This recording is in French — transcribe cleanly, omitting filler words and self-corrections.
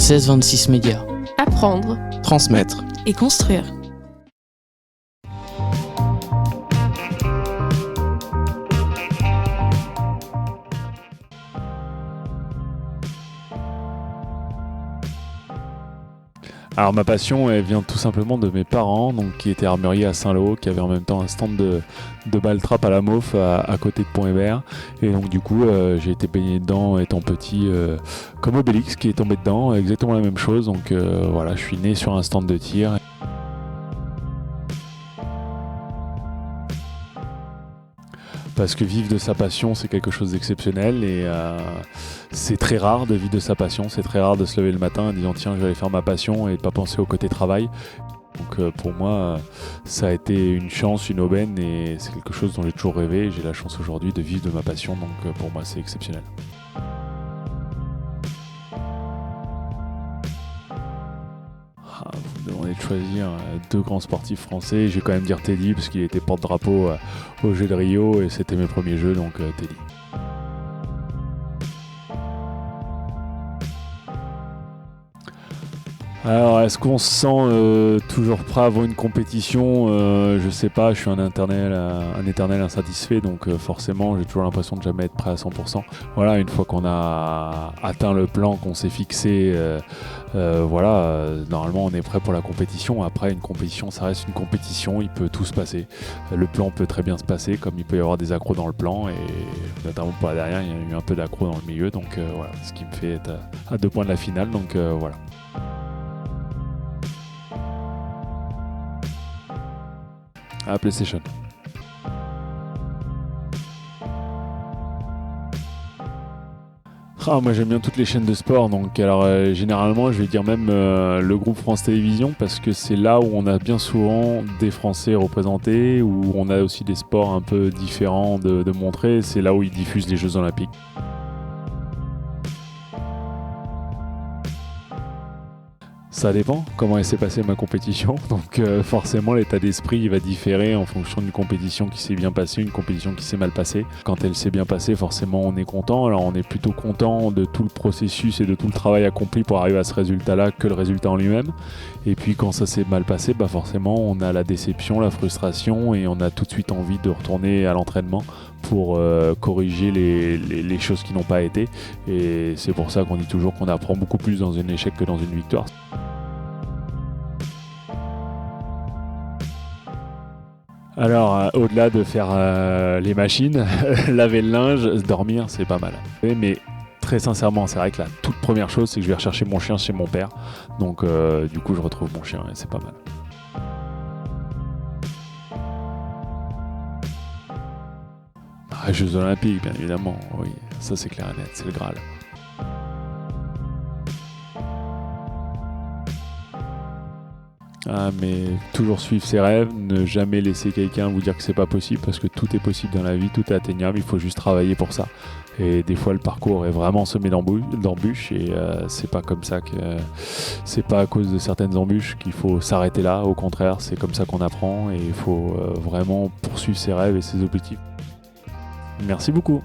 1626 Médias. Apprendre, transmettre et construire. Alors ma passion, elle vient tout simplement de mes parents, donc qui étaient armuriers à Saint-Lô, qui avaient en même temps un stand de ball-trap à la Maufe à côté de Pont-Hébert. Et donc du coup, j'ai été baigné dedans étant petit, comme Obélix qui est tombé dedans, exactement la même chose. Donc voilà, je suis né sur un stand de tir. Parce que vivre de sa passion, c'est quelque chose d'exceptionnel et c'est très rare de vivre de sa passion. C'est très rare de se lever le matin en disant tiens, je vais aller faire ma passion et pas penser au côté travail. Donc pour moi, ça a été une chance, une aubaine et c'est quelque chose dont j'ai toujours rêvé. J'ai la chance aujourd'hui de vivre de ma passion, donc pour moi, c'est exceptionnel. Vous me demandez de choisir deux grands sportifs français. Je vais quand même dire Teddy parce qu'il était porte-drapeau aux Jeux de Rio et c'était mes premiers jeux, donc Teddy. Alors, est-ce qu'on se sent toujours prêt à avoir une compétition ? Je sais pas, je suis un éternel insatisfait, donc forcément, j'ai toujours l'impression de jamais être prêt à 100%. Voilà, une fois qu'on a atteint le plan qu'on s'est fixé, normalement, on est prêt pour la compétition. Après, une compétition, ça reste une compétition, il peut tout se passer. Le plan peut très bien se passer, comme il peut y avoir des accros dans le plan, et notamment pour la dernière, il y a eu un peu d'accros dans le milieu, donc voilà, ce qui me fait être à 2 points de la finale, donc voilà. À PlayStation. Moi j'aime bien toutes les chaînes de sport, donc alors généralement je vais dire même le groupe France Télévisions parce que c'est là où on a bien souvent des Français représentés, où on a aussi des sports un peu différents de montrer, c'est là où ils diffusent les Jeux Olympiques. Ça dépend comment s'est passée ma compétition, donc forcément l'état d'esprit il va différer en fonction d'une compétition qui s'est bien passée, une compétition qui s'est mal passée. Quand elle s'est bien passée, forcément on est content, alors on est plutôt content de tout le processus et de tout le travail accompli pour arriver à ce résultat-là que le résultat en lui-même. Et puis quand ça s'est mal passé, forcément on a la déception, la frustration et on a tout de suite envie de retourner à l'entraînement pour corriger les choses qui n'ont pas été. Et c'est pour ça qu'on dit toujours qu'on apprend beaucoup plus dans un échec que dans une victoire. Alors, au-delà de faire les machines, laver le linge, dormir, c'est pas mal. Mais très sincèrement, c'est vrai que la toute première chose, c'est que je vais rechercher mon chien chez mon père. Donc, du coup, je retrouve mon chien et c'est pas mal. Jeux Olympiques, bien évidemment, oui, ça c'est clair et net, c'est le Graal. Mais toujours suivre ses rêves, ne jamais laisser quelqu'un vous dire que c'est pas possible, parce que tout est possible dans la vie, tout est atteignable, il faut juste travailler pour ça. Et des fois le parcours est vraiment semé d'embûches et c'est pas comme ça que c'est pas à cause de certaines embûches qu'il faut s'arrêter là, au contraire, c'est comme ça qu'on apprend et il faut vraiment poursuivre ses rêves et ses objectifs. Merci beaucoup.